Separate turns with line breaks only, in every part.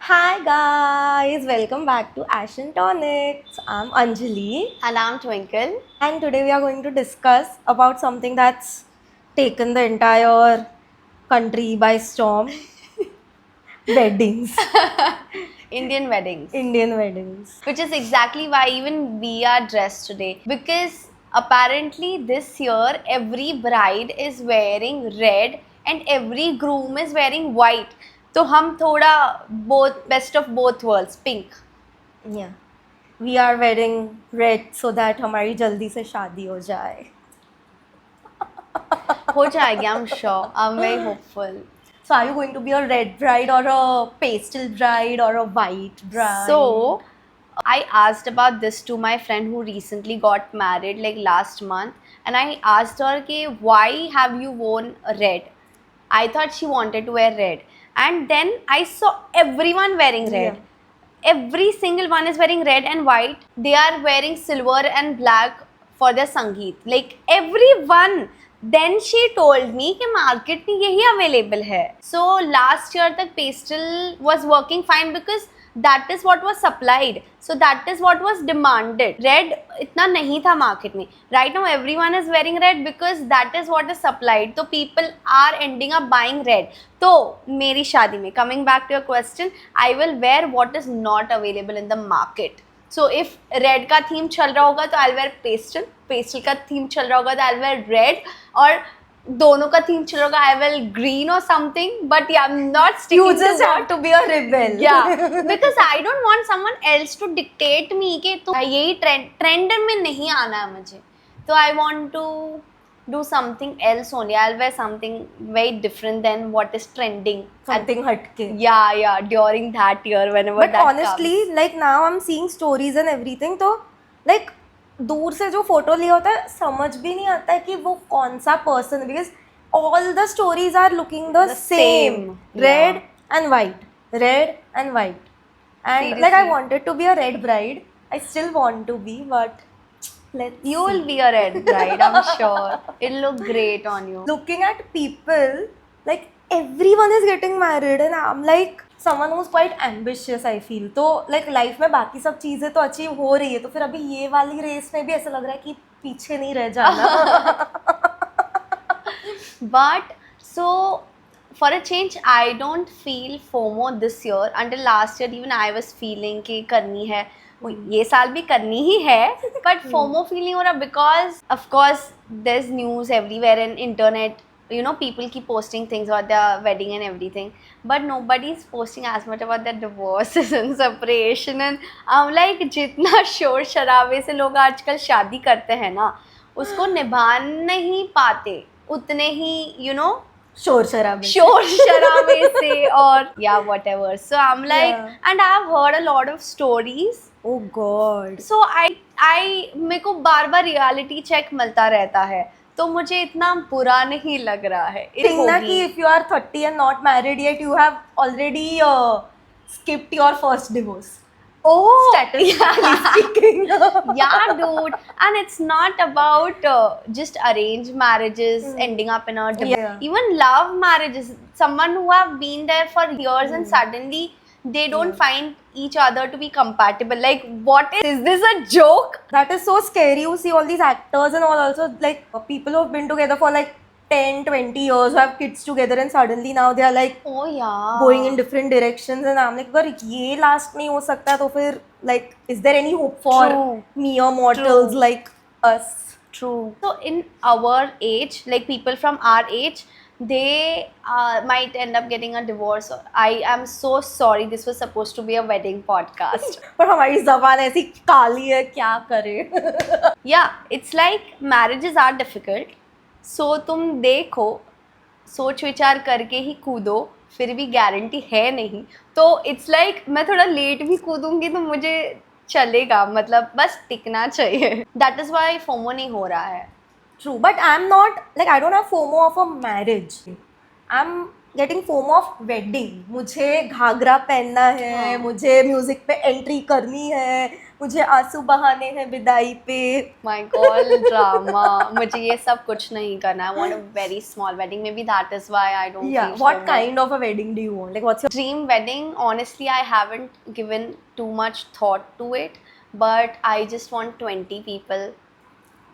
Hi guys, welcome back to Ash and Tonics. I'm Anjali,
And I'm Twinkle.
and today we are going to discuss about something that's taken the entire country by storm: weddings,
Indian weddings.
Indian weddings.
Which is exactly why even we are dressed today. Because apparently this year every bride is wearing red and every groom is wearing white. तो हम थोड़ा both best of both worlds, pink.
Yeah, we are wearing red so that हमारी जल्दी से शादी हो जाए.
हो जाएगी, I'm sure. I'm very hopeful.
So, are you going to be a red bride or a pastel bride or a white bride?
So, I asked about this to my friend who recently got married like last month, and I asked her कि why have you worn red? I thought she wanted to wear red, and then I saw everyone wearing red.
Yeah.
Every single one is wearing red and white. They are wearing silver and black for their संगीत. Like everyone. Then she told me कि market में यही available है. So last year तक pastel was working fine because that is what was supplied. So that is what was demanded. Red इतना नहीं था market में. Right now everyone is wearing red because that is what is supplied. So people are ending up buying red. तो मेरी शादी में, coming back to your question, I will wear what is not available in the market. So if red का theme चल रहा होगा तो I'll wear pastel. Pastel का theme चल रहा होगा तो I'll wear red. और दोनों का थीम चल रहा, I will green or something, but yeah, I'm not sticking
You just
to
have to be a rebel.
yeah, because I don't want someone else to dictate me कि तू यही trend में नहीं आना है मुझे. So I want to do something else only. I'll wear something very different than what is trending.
Something hatke.
Yeah, during that year, whenever
But
that
honestly,
comes.
like now I'm seeing stories and everything, तो like दूर से जो photo लिया होता है समझ भी नहीं आता है कि वो कौन सा पर्सन है, because all the stories are looking the same, red
yeah.
and white, red and white, and like I
Seriously.
wanted to be a red bride. I still want to be, but let's
You will
see.
be a red bride, I'm sure. It'll look great on you.
Looking at people, like everyone is getting married and I'm like someone who's quite ambitious, I feel. तो like life में बाकी सब चीज़ें तो achieve हो रही है, तो फिर अभी ये वाली रेस में भी ऐसा लग रहा है कि पीछे नहीं रह जाना.
But so for a change, I don't feel FOMO this year. Until last year, even I was feeling कि करनी है. ये साल भी करनी ही है. But FOMO feel नहीं हो रहा because of course there's news everywhere and internet. You know, people keep posting things about their wedding and everything, but nobody's posting as much about their divorces and separation. And I'm like, जितना शोर शराबे से लोग आजकल शादी करते हैं ना, उसको निभा नहीं पाते उतने ही, you know,
शोर
शराबे से और yeah, whatever. So I'm like,
Yeah.
and I've heard a lot of stories.
Oh God.
So I मेरे को बार बार रियलिटी चेक मिलता रहता है, तो मुझे इतना बुरा नहीं लग रहा है.
Think ना कि if you are 30 and not married yet, you have already skipped your first divorce.
Oh,
Statistically speaking.
yeah, dude. And it's not about just arranged marriages ending up in a divorce.
Yeah.
Even love marriages. Someone who have been there for years and suddenly they don't find each other to be compatible. Like, what is this a joke?
That is so scary. You see all these actors and all, also like people who have been together for like 10, 20 years, who have kids together, and suddenly now they are like
Oh yeah.
going in different directions, and I'm like, अगर ये last नहीं हो सकता तो फिर like is there any hope for
True.
mere mortals
True.
like us?
True. So in our age, like people from our age, they might end up getting a divorce. I am so sorry. This was supposed to be a wedding podcast.
पर हमारी ज़बान ऐसी काली है, क्या करें?
Yeah, it's like marriages are difficult. So तुम देखो, सोच विचार करके ही कूदो, फिर भी गारंटी है नहीं. तो it's like मैं थोड़ा लेट भी कूदूंगी तो मुझे चलेगा, मतलब बस टिकना चाहिए. That is why FOMO नहीं हो रहा है.
True, but I'm not like I don't have FOMO of a marriage. I'm getting foam of wedding. मुझे घाघरा पहनना है,
हाँ.
मुझे म्यूजिक पे एंट्री करनी है, मुझे आंसू बहाने हैं विदाई पे.
My God, drama. मुझे ये सब कुछ नहीं करना. I want a very small wedding. Maybe that is why I don't
Yeah,
feel
what
FOMO.
kind of a wedding do you want? Like, what's your
Dream wedding, honestly, I haven't given too much thought to it, but I just want 20 people.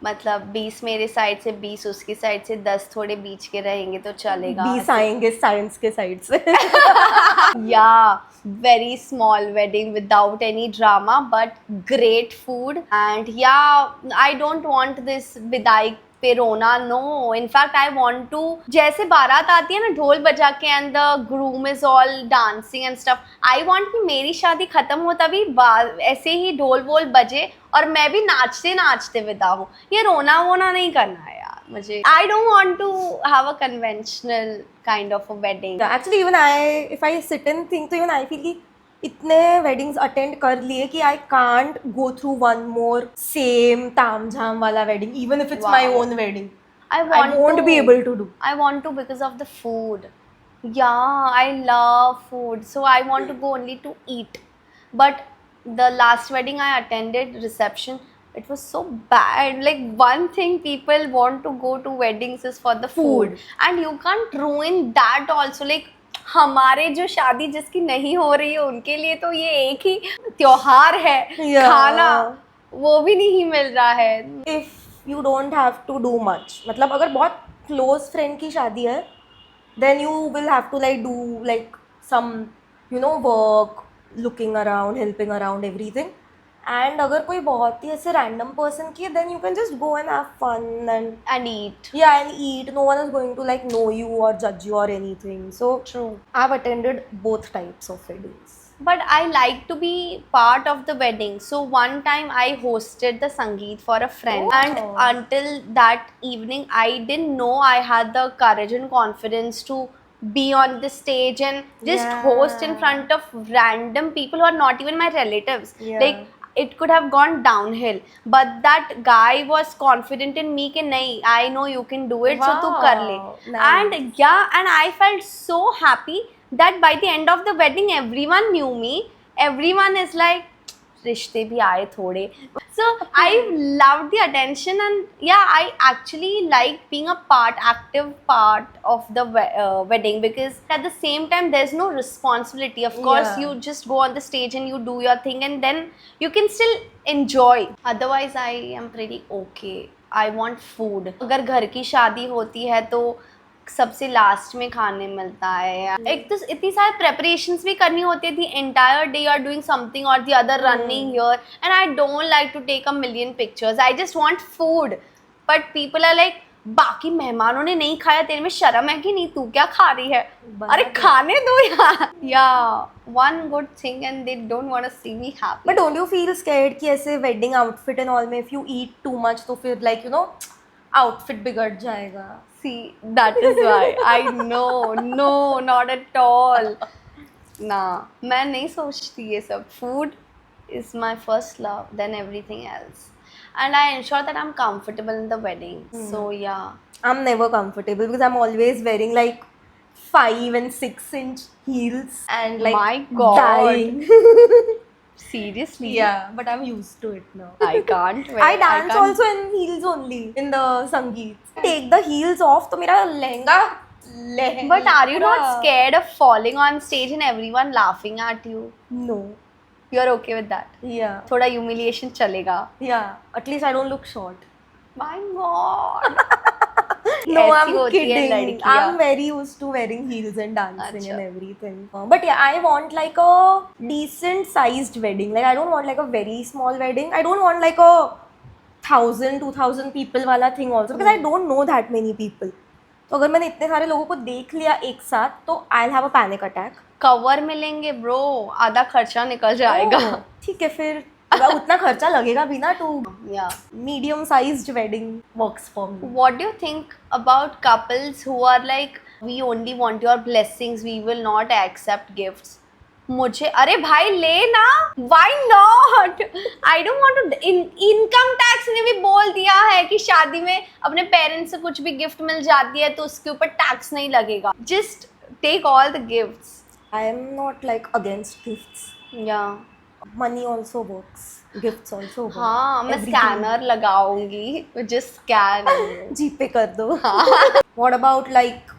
मतलब 20 मेरे side से, 20 उसकी side से, 10 थोड़े बीच के रहेंगे तो चलेगा.
20 आएंगे साइंस के साइड से?
Yeah, very small wedding without any drama, but great food. And yeah, I don't want this विदाई पे रोना. No, in fact I want to, जैसे बारात आती है ना ढोल बजा के and the groom is all dancing and stuff, I want कि मेरी शादी खत्म हो तभी ऐसे ही ढोल वोल बजे और मैं भी नाचते नाचते विदा हूँ. ये रोना वोना नहीं करना है यार मुझे. I don't want to have a conventional kind of a wedding.
Yeah, actually even I, if I sit and think, तो even I feel कि इतने weddings attend कर लिए कि I can't go through one more same ताम झाम वाला wedding, even if it's my
Wow.
own wedding.
I
I won't be able to do.
I want to because of the food. Yeah, I love food. So I want to go only to eat. But the last wedding I attended, reception, it was so bad. Like one thing people want to go to weddings is for the food. And you can't ruin that also. Like हमारे जो शादी जिसकी नहीं हो रही है उनके लिए तो ये एक ही त्योहार है.
Yeah.
खाना वो भी नहीं मिल रहा है.
If you don't have to do much, मतलब अगर बहुत close friend की शादी है, then you will have to like do like some, you know, work, looking around, helping around everything. And अगर कोई बहुत ही ऐसे random person की है, then you can just go and have fun
And eat.
yeah, and eat. No one is going to like know you or judge you or anything. So
True.
I've attended both types of weddings.
But I like to be part of the wedding. So one time I hosted the Sangeet for a friend.
Oh.
And until that evening, I didn't know I had the courage and confidence to be on the stage and just host in front of random people who are not even my relatives.
Yeah.
Like, it could have gone downhill. But that guy was confident in me कि नहीं, I know you can do it, so तू कर ले.
Nice.
And yeah, and I felt so happy that by the end of the wedding, everyone knew me. Everyone is like, रिश्ते भी आए थोड़े. So I loved the attention and yeah, I actually like being a active part of the wedding because at the same time there's no responsibility. Of course,
Yeah.
you just go on the stage and you do your thing and then you can still enjoy. Otherwise, I am pretty okay. I want food. अगर घर की शादी होती है तो सबसे last में खाने मिलता है. एक तो इतनी सारी प्रेपरेशंस भी करनी होती है. The entire day are doing something और the other running here and I don't like to take a million pictures. I just want food. But people are like, बाकी मेहमानों ने नहीं खाया, तेरे में शर्म है कि नहीं, तू क्या खा रही है? अरे खाने दो यार. या one good thing and they don't want to see me happy.
But don't you feel scared कि ऐसे wedding outfit and all में if you eat too much तो फिर like you know outfit बिगड़ जाएगा?
See, that is why. I know. No, not at all. Nah, मैं नहीं सोचती ये सब. Food is my first love, then everything else. And I ensure that I'm comfortable in the wedding. So yeah.
I'm never comfortable because I'm always wearing like 5 and 6 inch heels and like
My God.
dying.
Seriously?
Yeah, but I'm used to it now.
I can't wear.
I dance
can't.
also in heels only in the Sangeet. Take the heels off तो मेरा lehenga
But are you not scared of falling on stage and everyone laughing at you?
No.
You're okay with that?
Yeah.
थोड़ा humiliation चलेगा.
Yeah. At least I don't look short.
My God.
No,
ऐसी
I'm
होती है
kidding.
लड़कियाँ.
I'm very used to wearing heels and dancing
अच्छा.
and everything. But yeah, I want like a decent sized wedding. Like I don't want like a very small wedding. I don't want like a 1,000-2,000 people वाला thing also because I don't know that many people. तो अगर मैंने इतने सारे लोगों को देख लिया एक साथ तो I'll have a panic attack.
Cover मिलेंगे ब्रो, आधा खर्चा निकल जाएगा.
Oh, ठीक है फिर अगर उतना खर्चा लगेगा भी ना तो
Yeah.
medium sized wedding works for me.
What do you think about couples who are like, we only want your blessings, we will not accept gifts? मुझे अरे भाई ले ना, why not? I don't want to. Income tax ने भी बोल दिया है कि शादी में अपने पेरेंट्स से कुछ भी गिफ्ट मिल जाती है तो उसके ऊपर टैक्स नहीं लगेगा. Just take all the gifts.
I am not like against gifts.
Yeah.
Money also works. Gifts also work.
हाँ मैं
Everything.
स्कैनर लगाऊंगी, just scan.
GPay कर दो. What about like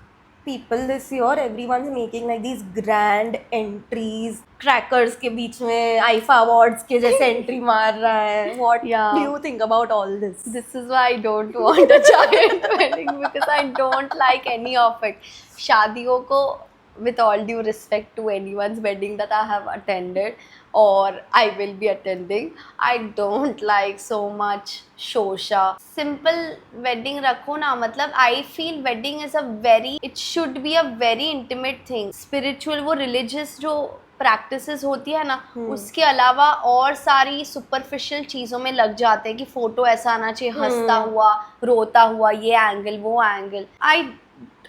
people this year? Everyone's making like these grand entries. Crackers के बीच में IFA awards के जैसे entry मार रहा है. What
Yeah.
do you think about all this?
This is why I don't want a giant wedding because I don't like any of it. शादियों को, with all due respect to anyone's wedding that I have attended or I will be attending, I don't like so much shosha. Simple wedding रखो ना, मतलब I feel wedding is a very, it should be a very intimate thing. Spiritual, वो religious जो practices होती है ना, उसके अलावा और सारी सुपरफिशियल चीज़ों में लग जाते हैं कि फोटो ऐसा आना चाहिए, हंसता हुआ, रोता हुआ, ये एंगल वो angle. I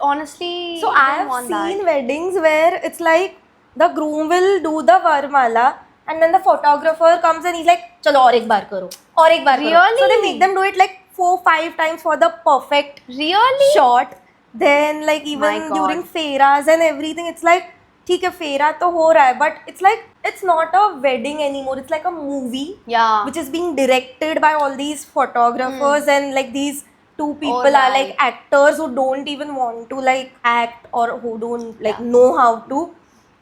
honestly
So I
don't
have
want
seen
that.
weddings where it's like the groom will do the varmala and then the photographer comes and he's like, चलो और एक बार करो, और एक बार करो.
Really?
So they make them do it like 4-5 times for the perfect
Really?
shot. Then like even
My God.
during feras and everything, it's like ठीक है फेरा तो हो रहा है, but it's like it's not a wedding anymore. It's like a movie
Yeah.
which is being directed by all these photographers and like these two people are like
right.
actors who don't even want to like act or who don't like know how to,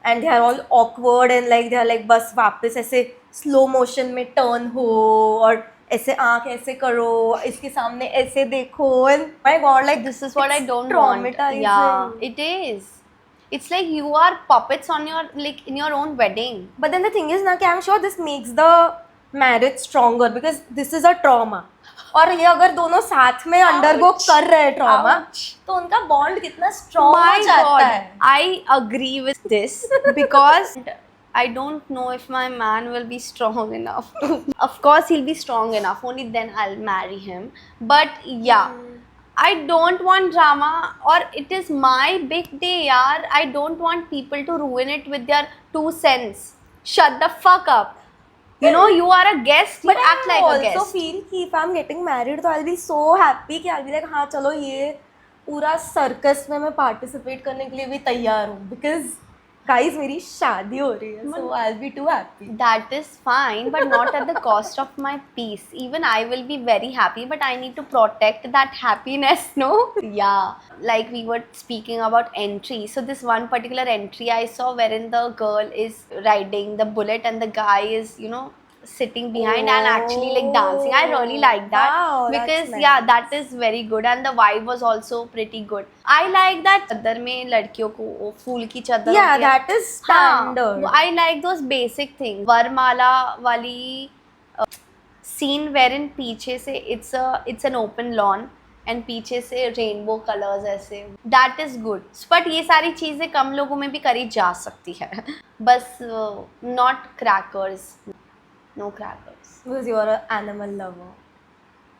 and they are all awkward and like they are like बस वापस ऐसे slow motion में turn हो और ऐसे आँख ऐसे करो, इसके सामने ऐसे देखो, and my God, like
This is what I
it's
don't want.
traumatizing.
Yeah, it is. It's like you are puppets on your, like in your own wedding.
But then the thing is ना कि I'm sure this makes the marriage stronger because this is a trauma. और ये अगर दोनों साथ में undergo कर रहे हैं trauma, तो उनका bond कितना strong
My
हो जाता
God,
है.
I agree with this because I don't know if my man will be strong enough to. Of course, he'll be strong enough. Only then I'll marry him. But yeah. I don't want drama, or it is my big day, yaar. I don't want people to ruin it with their 2 cents. Shut the fuck up. You know, you are a guest, you
But
act
I
like a
also
guest.
feel कि if I'm getting married, तो I'll be so happy कि I'll be like हाँ चलो ये पूरा circus में मैं participate करने के लिए भी तैयार हूँ because guys मेरी शादी हो रही है, so I'll be too happy.
That is fine, but not at the cost of my peace. Even I will be very happy, but I need to protect that happiness, no? Yeah. Like we were speaking about entry. So this one particular entry I saw wherein the girl is riding the bullet and the guy is, you know, sitting behind and actually like dancing. I really like that
Wow, that's
because yeah,
nice.
that is very good and the vibe was also pretty good. I like that चादर में लड़कियों को वो फूल की चादर
Yeah,
होती है.
that is standard.
I like those basic things. वरमाला वाली scene wherein पीछे से it's an open lawn and पीछे से rainbow colors ऐसे, that is good. But ये सारी चीज़ें कम लोगों में भी करी जा सकती है. बस not crackers. No crackers.
Because you're an animal lover.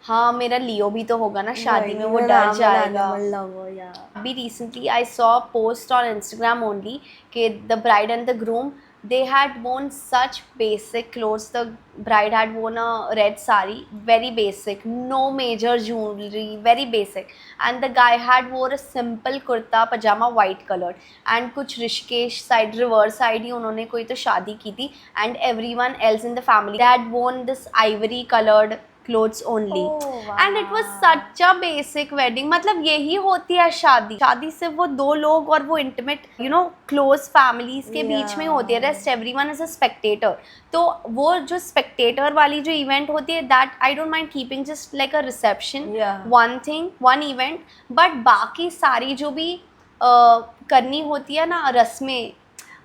हाँ मेरा लियो भी तो होगा ना शादी
Right,
में, वो
even
डर
I'm an
जाएगा.
animal lover, yeah.
Abhi recently I saw a post on Instagram only कि the bride and the groom, they had worn such basic clothes. The bride had worn a red sari, very basic, no major jewelry, very basic, and the guy had wore a simple kurta pajama white colored, and कुछ Rishikesh side reverse side ही उन्होंने कोई तो शादी की थी, and everyone else in the family they had worn this ivory colored clothes only.
Oh,
And it was such a basic wedding. मतलब यही होती है शादी. शादी सिर्फ वो दो लोग और वो intimate, you know, close families के बीच में होती है. Rest everyone is a spectator. तो वो जो spectator वाली जो event होती है, that I don't mind keeping just like a reception,
Yeah.
one thing, one event. But बाकी सारी जो भी करनी होती है ना रस्में,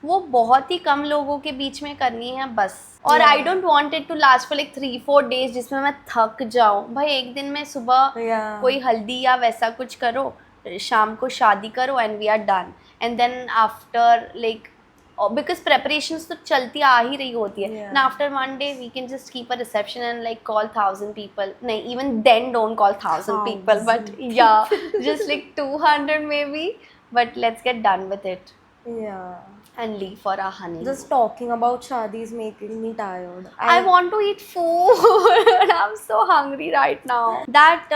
वो बहुत ही कम लोगों के बीच में करनी है बस. और I don't want it to last for like 3-4 days जिसमें मैं थक जाऊँ. भाई एक दिन में सुबह
Yeah.
कोई हल्दी या वैसा कुछ करो, शाम को शादी करो and we are done. And then after like because preparations तो चलती आ ही रही होती है.
Yeah.
And after one day we can just keep a reception and like call 1,000 people. नहीं, even then don't call 1,000 people, but yeah, just like 200 maybe. But let's get done with it
Yeah.
and leave for our honeymoon.
Just talking about shadi is making me tired.
I want to eat food. I'm so hungry right now. That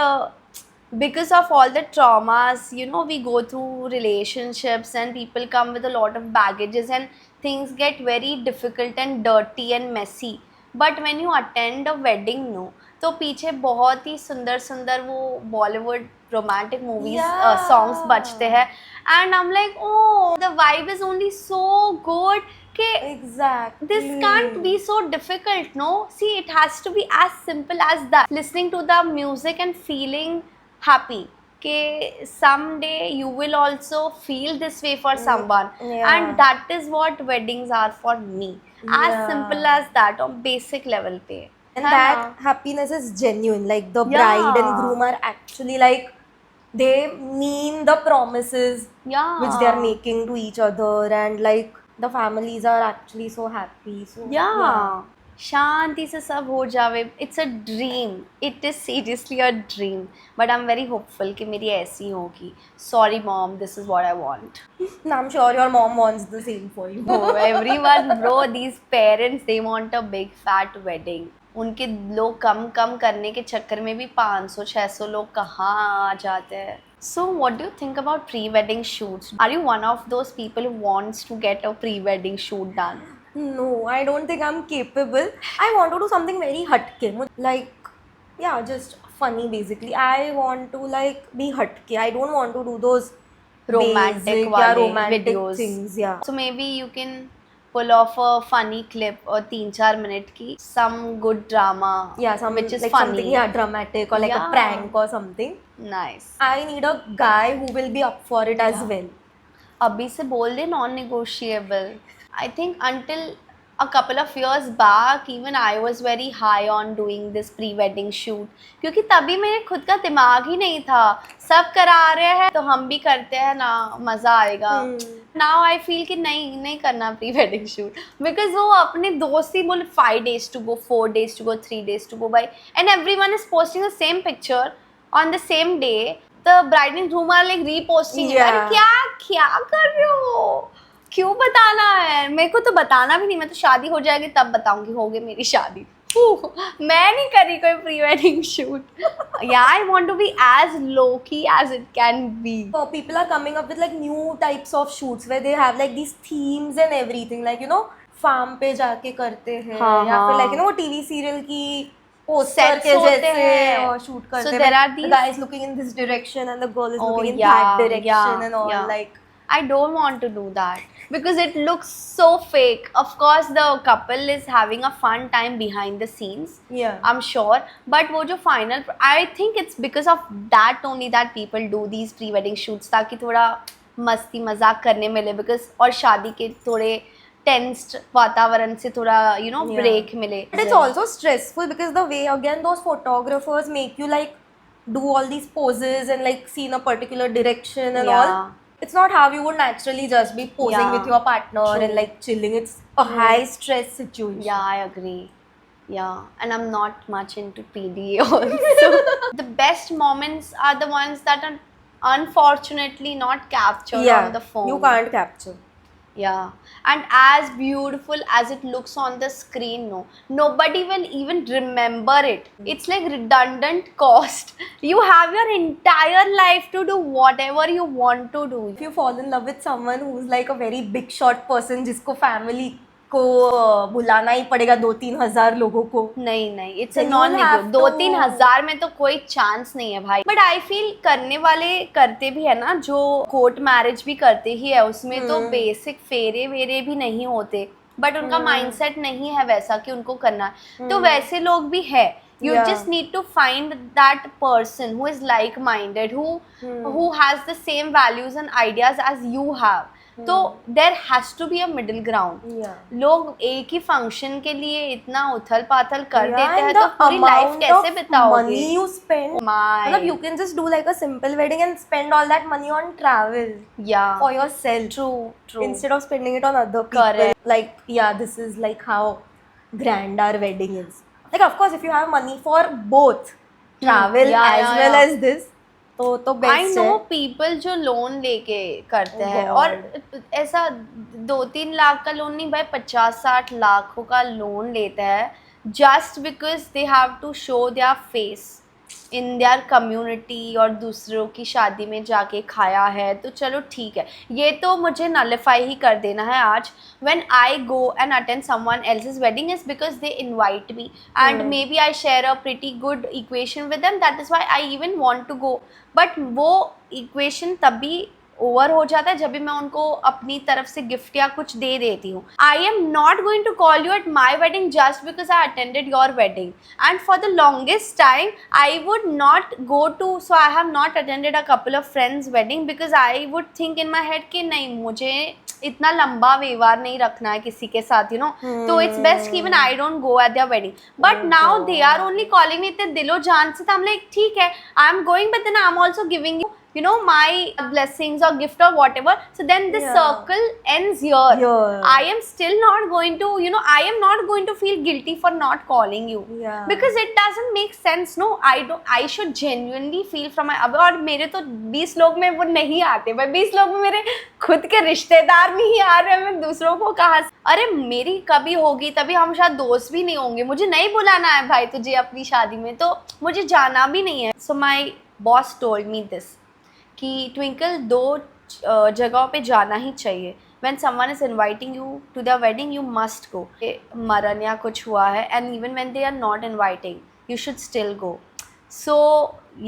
because of all the traumas, you know, we go through relationships and people come with a lot of baggages and things get very difficult and dirty and messy. But when you attend a wedding, no, तो पीछे बहुत ही सुंदर सुंदर वो Bollywood romantic movies
Yeah.
Songs बजते हैं and I'm like, oh, the vibe is only so good कि
Exactly.
this can't be so difficult, no? See, it has to be as simple as that. Listening to the music and feeling happy. कि someday you will also feel this way for someone.
yeah.
And that is what weddings are for me. As
Yeah.
simple as that on basic level पे.
And
है
that
ना?
happiness is genuine. Like the
Yeah.
bride and groom are actually like, they mean the promises
Yeah.
which they are making to each other, and like the families are actually so happy. So
Yeah. शांति से सब हो जावे. It's a dream. It is seriously a dream. But I'm very hopeful कि मेरी ऐसी होगी. Sorry mom, this is what I want.
And I'm sure your mom wants the same for you.
Oh, everyone, bro, these parents, they want a big fat wedding. उनके लोग कम करने के चक्कर में भी 500-600 लोग कहाँ आ जाते हैं. So what do you think about pre-wedding shoots? Are you one of those people who wants to get a pre-wedding shoot done?
No, I don't think I'm capable. I want to do something very hatke. Like, yeah, just funny basically. I want to like be hatke. I don't want to do those
Romantic
basic,
वाले
romantic
videos.
things. Yeah.
So maybe you can pull off a funny clip or 3-4 minute की some good drama.
Yeah, some
which is
like
funny.
something, yeah, dramatic or like
Yeah.
a prank or something.
Nice.
I need a guy who will be up for it as well.
अभी से बोल दे non-negotiable. I think until a couple of years back even I was very high on doing this pre-wedding shoot क्योंकि तभी मेरे खुद का दिमाग ही नहीं था. सब करा रहे हैं तो हम भी करते हैं ना, मज़ा आएगा. Now I feel कि नहीं करना pre-wedding shoot because वो अपने दोस्त ही बोले 5 days to go, 4 days to go, 3 days to go by and everyone is posting the same picture on the same day. The bride and groom are like reposting it.
Yeah.
अरे क्या कर रहे हो? क्यों बताना है? मेरे को तो बताना भी नहीं. मैं तो शादी हो जाएगी तब बताऊंगी. हो गई मेरी शादी. मैं नहीं करी कोई pre wedding shoot. Yeah, I want to be as low key as it can be.
People are coming up with like new types of shoots where they have like these themes and everything, like you know farm पे जाके करते हैं
हाँ,
या फिर
हाँ.
like you know वो TV serial की पोस्टर
Sets
के
होते
जैसे
हैं.
और shoot करते
So
हैं.
there are
The
these-
guy is looking in this direction and the girl is
Oh,
looking in
yeah,
that direction
yeah,
and all
yeah.
like.
I don't want to do that because it looks so fake. Of course, the couple is having a fun time behind the scenes.
Yeah.
I'm sure. But वो जो final, I think it's because of that only that people do these pre-wedding shoots ताकि थोड़ा मस्ती मजाक करने मिले because और शादी के थोड़े tensed वातावरण से थोड़ा you know
Yeah.
break मिले.
But it's also stressful because the way again those photographers make you like do all these poses and like see in a particular direction and all.
Yeah.
It's not how you would naturally just be posing
Yeah.
with your partner
True.
and like chilling. It's a high stress situation.
Yeah, I agree. Yeah, and I'm not much into PDA also. The best moments are the ones that are unfortunately not captured on the phone.
You can't capture.
Yeah, and as beautiful as it looks on the screen, no, nobody will even remember it. It's like redundant cost. You have your entire life to do whatever you want to do.
If you fall in love with someone who's like a very big shot person जिसको family को बुलाना ही पड़ेगा 2-3 हजार लोगों को.
नहीं it's
Then
non
you'll have
दो
to-
तीन हजार में तो कोई चांस नहीं है भाई. बट आई फील करने वाले करते भी है ना, जो कोर्ट मैरिज भी करते ही है, उसमें तो बेसिक फेरे वेरे भी नहीं होते बट उनका माइंडसेट नहीं है वैसा कि उनको करना है. तो वैसे लोग भी है. You
Yeah.
just need to find that person who is like-minded, who has the same values and ideas as you have. तो there has to be a middle ground.
Yeah.
लोग एक ही फंक्शन के लिए इतना उथल पाथल कर
Yeah,
देते हैं
and
तो
the
पूरी लाइफ
amount
कैसे
of
बिताओगे?
money you spend.
My.
मतलब you can just do like a simple wedding and spend all that money on travel
Yeah.
for yourself.
True.
Instead of spending it on other people.
Correct.
Like, yeah, this is like how grand our wedding is. Like, of course, if you have money for both travel
Yeah,
as
yeah,
well
yeah.
as this, तो best
I know
है.
people जो loan लेके करते
Oh
हैं
God.
और ऐसा 2-3 लाख का loan नहीं भाई, 50-60 लाखों का लोन लेता है just because they have to show their face. In their community और दूसरों की शादी में जाके खाया है, तो चलो ठीक है, ये तो मुझे नलिफाई ही कर देना है आज. When I go and attend someone else's wedding is because they invite me and maybe I share a pretty good equation with them, that is why I even want to go. But वो equation तभी over हो जाता है जब भी मैं उनको अपनी तरफ से गिफ्ट या कुछ दे देती हूँ. I am not going to call you at my wedding just because I attended your wedding. And for the longest time I would not go to, so I have not attended a couple of friends wedding because I would think in my head कि नहीं, मुझे इतना लंबा व्यवहार नहीं रखना है किसी के साथ, यू नो. तो इट्स बेस्ट कि even I don't go at their wedding. But now they are only calling me इतने दिलो जान से, तो I'm like ठीक है, I am going but then I am also giving you know my blessings or gift or whatever, so then this circle ends here. I am still not going to, you know, I am not going to feel guilty for not calling you, because it doesn't make sense. No, I should genuinely feel from my, अब और मेरे तो 20 लोग में वो नहीं आते भाई, 20 लोग में मेरे खुद के रिश्तेदार नहीं आ रहे, मैं दूसरों को कहाँ से, अरे मेरी कभी होगी तभी, हम शायद दोस्त भी नहीं होंगे, मुझे नहीं बुलाना है भाई तुझे अपनी शादी में, तो मुझे जाना भी नहीं है. So my boss told me this कि ट्विंकल 2 जगहों पे जाना ही चाहिए. When someone is inviting you to their wedding, you must go. मरण या कुछ हुआ है, and even when they are not inviting, you should still go. So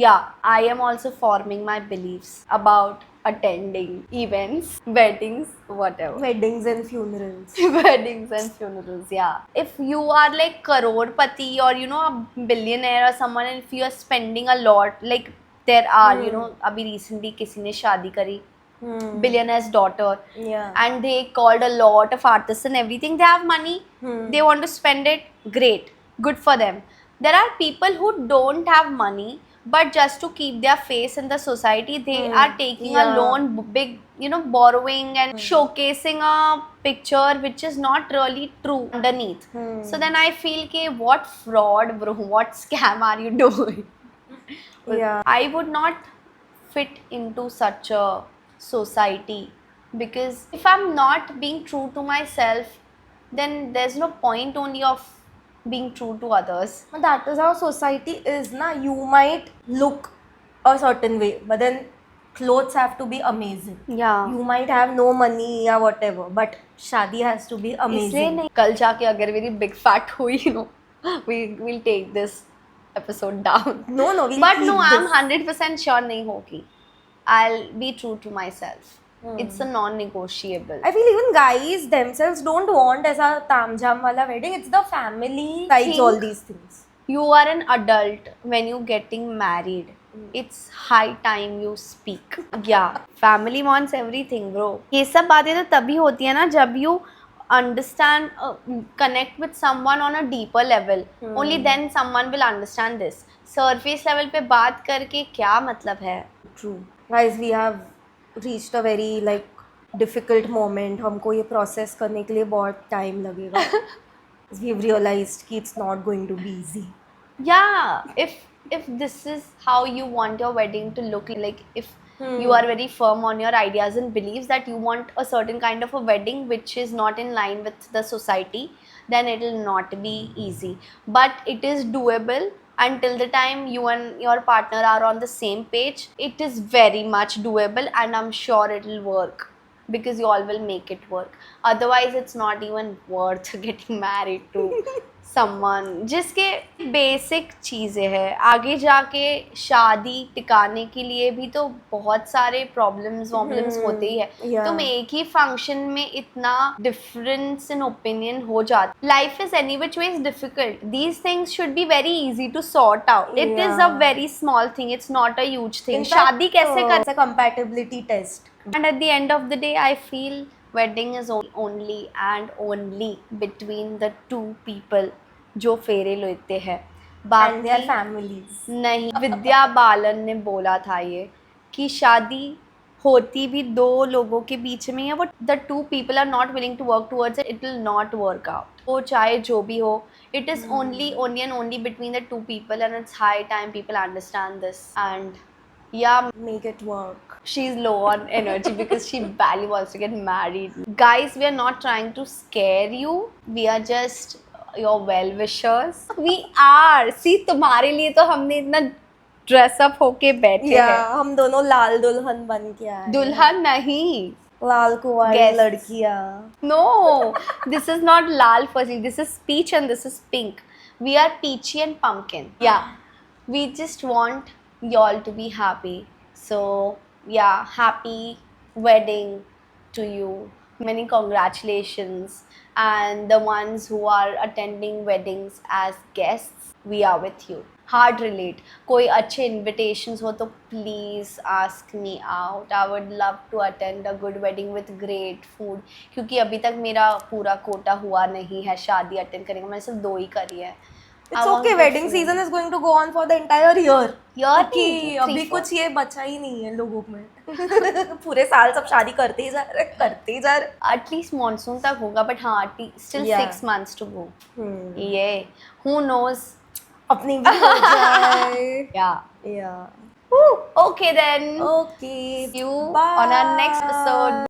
yeah, I am also forming my beliefs about attending events, weddings, whatever.
Weddings and funerals.
Weddings and funerals, yeah. If you are like crorepati or you know a billionaire or someone, and if you are spending a lot, like there are, you know, अभी recently किसी ने शादी करी, billionaire's daughter, and they called a lot of artists and everything. They have money, they want to spend it, great, good for them. There are people who don't have money, but just to keep their face in the society, they are taking a loan, big, you know, borrowing and showcasing a picture which is not really true underneath. So then I feel कि what fraud bro, what scam are you doing? I would not fit into such a society, because if I'm not being true to myself, then there's no point only of being true to others.
That is how society is na. You might look a certain way, but then clothes have to be amazing.
Yeah.
You might have no money or whatever, but शादी has to be amazing.
इसलिए नहीं, कल जाके अगर मेरी big fat हुई, you know, we'll take this episode down.
No,
but no, I'm 100% sure नहीं होगी. I'll be true to myself. It's a non-negotiable.
I feel even guys themselves don't want ऐसा तामझाम वाला wedding. It's the family decides all these things.
You are an adult when you getting married. It's high time you speak. Yeah, family wants everything, bro. ये सब बातें तो तभी होती है ना जब you understand, connect with someone on a deeper level. Only then someone will understand this. Surface level पे बात करके क्या मतलब है?
True. Guys, we have reached a very like difficult moment. हमको ये process करने के लिए बहुत time लगेगा. We've realized कि it's not going to be easy.
Yeah, if this is how you want your wedding to look like, if you are very firm on your ideas and beliefs that you want a certain kind of a wedding which is not in line with the society, then it will not be easy, but it is doable. Until the time you and your partner are on the same page, it is very much doable, and I'm sure it will work, because you all will make it work. Otherwise it's not even worth getting married to someone जिसके basic चीज़ें हैं. आगे जाके शादी टिकाने के लिए भी तो बहुत सारे प्रॉब्लम्स होते ही है. तुम एक ही फंक्शन में इतना डिफरेंस इन ओपिनियन हो जाता. Life is any which way is difficult. These things should be very easy to sort out. It is a very small thing, it's not a huge thing. शादी कैसे कर,
compatibility test.
and at the end of the day I feel wedding is only and only between the two people जो फेरे लेते हैं.
And their families.
नहीं, विद्या बालन ने बोला था ये कि शादी होती भी 2 लोगों के बीच में है, वो the 2 people are not willing to work towards it, it will not work out. वो चाहे जो भी हो, it is only and only between the 2 people, and it's high time people understand this. And yeah,
make it work.
She's low on energy because she badly wants to get married. Guys, we are not trying to scare you, we are just your well wishers. We are. See, तुम्हारे लिए तो हमने इतना dress up होके बैठे
या
हैं.
हम दोनों लाल दुल्हन बन के आए.
दुल्हन नहीं.
लाल कुंवारी
Guests.
लड़कियां.
No, this is not lal fuzzy. This is peach and this is pink. We are peachy and pumpkin. Yeah, we just want y'all to be happy. So yeah, happy wedding to you. Many congratulations. And the ones who are attending weddings as guests, we are with you. Hard relate. कोई अच्छे invitations हो तो please ask me out. I would love to attend a good wedding with great food. क्योंकि अभी तक मेरा पूरा कोटा हुआ नहीं है शादी अटेंड करने का. मैंने सिर्फ 2 ही करी है.
It's okay, wedding season is going to go on for the entire year.
Year
कि
नहीं,
अभी
3-4.
कुछ ये बचा ही नहीं है लोगों में. पूरे साल सब शादी करते ही जा रहे, करते ही जा रहे.
At least monsoon तक होगा, but हाँ, still
Yeah.
6 months to go. Yeah, who knows?
अपनी भी हो जाए.
Yeah.
Yeah.
Okay then.
Okay.
See you
Bye.
on our next episode.